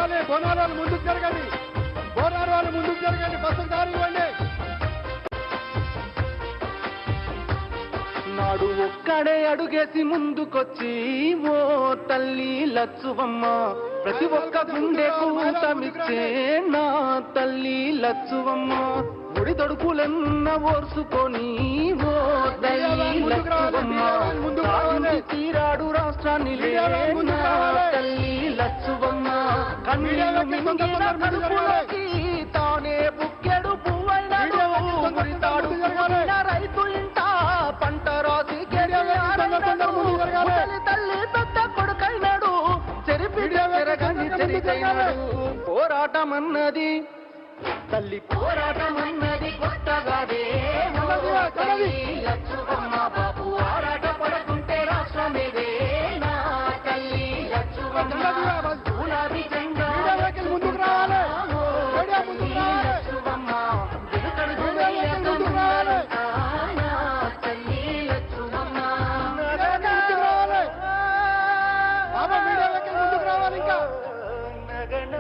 రావాలి. బోనార్ వాళ్ళు ముందుకు జరగండి. బోనార్ వాళ్ళు ముందుకు జరగండి. బస్సు దారి ఇవ్వండి. నాడు ఒక్కడే అడుగేసి ముందుకొచ్చి ఓ తల్లి లచ్చువమ్మ ప్రతి ఒక్క గుండె కూటమిచ్చే నా తల్లి లచ్చువమ్మ ముడి తొడుకులెన్న ఓర్చుకొని ఓ తల్లి లచ్చువమ్మ తీరాడు రాష్ట్రాన్ని నా తల్లి లచ్చువమ్మ కన్నీళ్ళు మింగిన కడుపులోకి తానే బుక్కెడు పువ్వైనాడు రైతు ఇంట పంట రాసి తల్లి పెద్ద కొడుకైనాడు చెరిపినాడు పోరాటమన్నది తల్లి పోరాటమన్నది కొత్తగాదే లచ్చువమ్మ బాబు ఆరాట పడుతుంటే రాష్ట్రమేదే నా తల్లి లచ్చువమ్మ గులాబీ జెండా ముందుకు రావాలి. లచ్చువమ్మ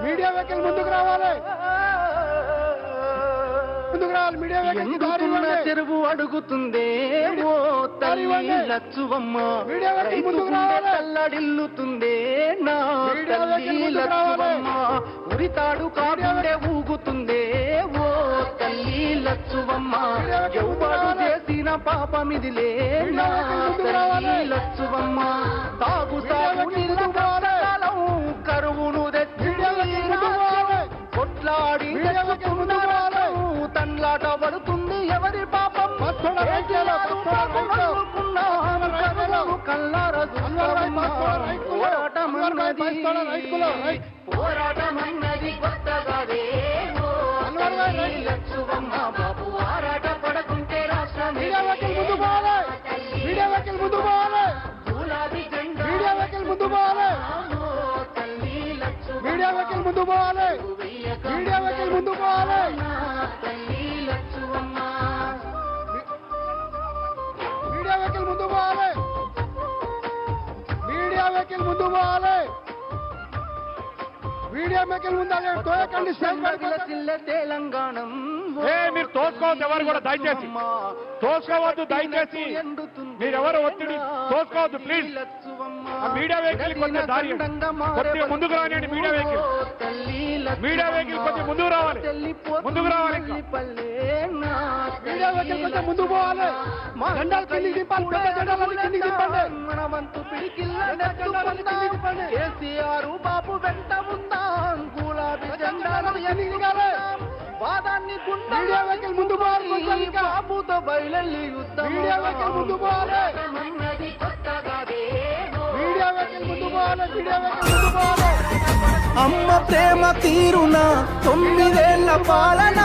మీడియా వెహికల్ ముందుకు రావాలి. ముందుకు రావాలి. మీడియా వెహికల్ చెరువు అడుగుతుందే ఓ తల్లి లచ్చువమ్మ తల్లడిల్లుతుందే నా తల్లి లచ్చువమ్మ ఉరితాడు కాకుండే ఊగుతుందే ఓ తల్లి లచ్చువమ్మ ఎవ్వడు చేసిన పాపమిదిలే నా తల్లి లచ్చువమ్మ తాగు సాగు నీళ్ళు కాలం కరువును తెచ్చి కొట్లాడి తన్లాట పడుతుంది ఎవరి పాపం పోరాటమన్నది కొత్తగాదే లచ్చువమ్మ బాబు ఆరాట పడకుంటే రాష్ట్రం గులాబీ జెండా ముందు పోవాలి. తల్లి లచ్చువమ్మ మీడియా వెహికల్ ముందు పోవాలి. మీడియా వెహికల్ ముందు పోవాలి. తల్లి లచ్చువమ్మ మీడియా వెహికల్ ముందు పోవాలి. మీడియా వెహికల్ ముందు పోవాలి. మీడియా వెహికల్ ముందు తోయకండి. తెలంగాణ మీరు తోసుకోవద్దు. ఎవరు కూడా దయచేసి తోసుకోవద్దు. దయచేసి మీరెవరు ఒత్తిడి తోసుకోవద్దు ప్లీజ్. మీడియా వెహికల్ కొంచెం దారి కొద్దిగా ముందుకు రానియండి. మీడియా వెహికల్ కొద్దిగా ముందుకు రావాలి. ముందుకు రావాలి. మీడియా వెహికల్ కొంచెం ముందుకు పోవాలి. జెండాలు కిందికి దింపాలి. పెద్ద జెండాలు కిందికి దింపండి. మనమంతు పిడికిల్లా కేసీఆర్ బాబు వెంట ఉందాం గులాబీ జెండాలు ఎన్నిగాలి వాదాన్ని మీడియా వెహికల్ ముందు పోవాలి. బాబుతో బయలుదేరి యుద్ధం మీడియా వెహికల్ ముందు పోవాలి. మీడియా వెహికల్ ముందు పోవాలి. మీడియా వెహికల్ ముందు పోవాలి. అమ్మ ప్రేమ తీరున 9 ఏళ్ల పాలన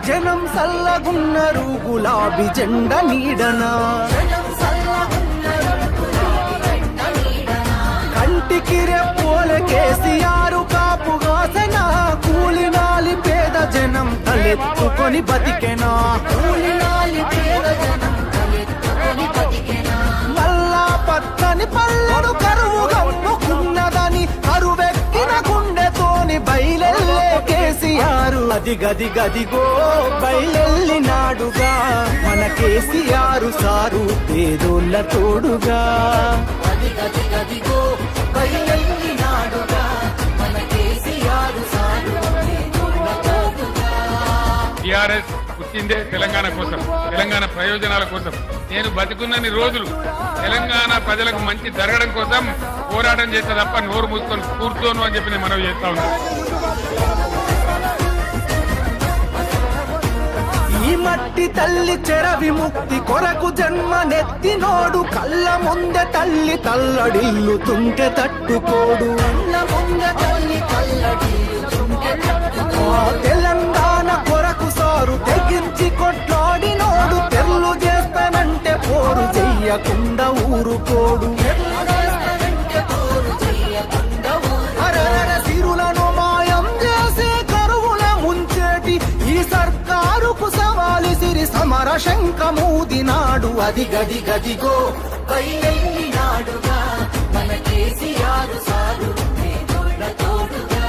జనం సల్లగున్నరు గులాబీ జెండ నీడన కంటికి రెప్పోల కేసీఆర్ కాపుగాసన కూలినాలి పేద జనం తలెత్తుకొని బతికెనా మల్లా పచ్చని పల్లెడు కరువు గమ్ముకున్నదని కరువెక్కిన గుండెతోని బయలెల్లే కేసీఆర్ అది గదిగదిగో బయలెల్లినాడుగా మన కేసీఆర్ సారు పేదోళ్ళ తోడుగా అది గదిగదిగో బయలెల్లినాడుగా మన కేసీఆర్ సారు పేదోళ్ళ తోడుగా. టీఆర్ఎస్ పుట్టిందే తెలంగాణ కోసం, తెలంగాణ ప్రయోజనాల కోసం. నేను బతికున్నన్ని రోజులు తెలంగాణ ప్రజలకు మంచి జరగడం కోసం పోరాటం చేస్తే తప్ప నోరు మూసుకొని కూర్చోను అని చెప్పి నేను మనవి చేస్తా ఉన్నాను. ఈ మట్టి తల్లి చెర విముక్తి కొరకు జన్మనెత్తినోడు కళ్ళ ముందె తల్లి తల్లడిల్లుతుంటే తట్టుకోడు. తెలంగాణ కొరకు సారు తెగించి కొట్లాడినోడు తెల్లు చేస్తానంటే పోరు చెయ్యకుండా ఊరుకోడు. సిరులను మాయం చేసే కరువుల ముంచేటి ఈ సర్కారుకు సవాలి సిరి సమర శంఖమూదినాడు అది గదిగదిగో బయలెల్లినాడుగా మన కేసీఆర్ సారు తోడుగా.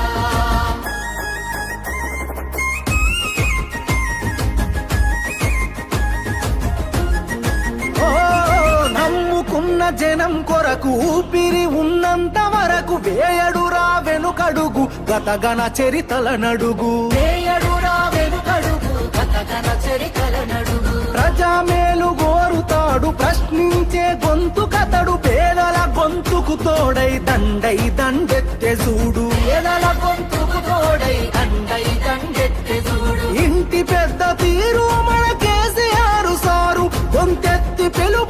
ప్రజలకు ఊపిరి ఉన్నంత వరకు వేయడురా వెనుకడుగు గతగణ చరితల నడుగు వేయడురా వెనుకడుగు గతగణ చరితల నడుగు ప్రజా మేలు గోరుతాడు ప్రశ్నించే గొంతు కతడు పేదల గొంతుకు తోడై దండై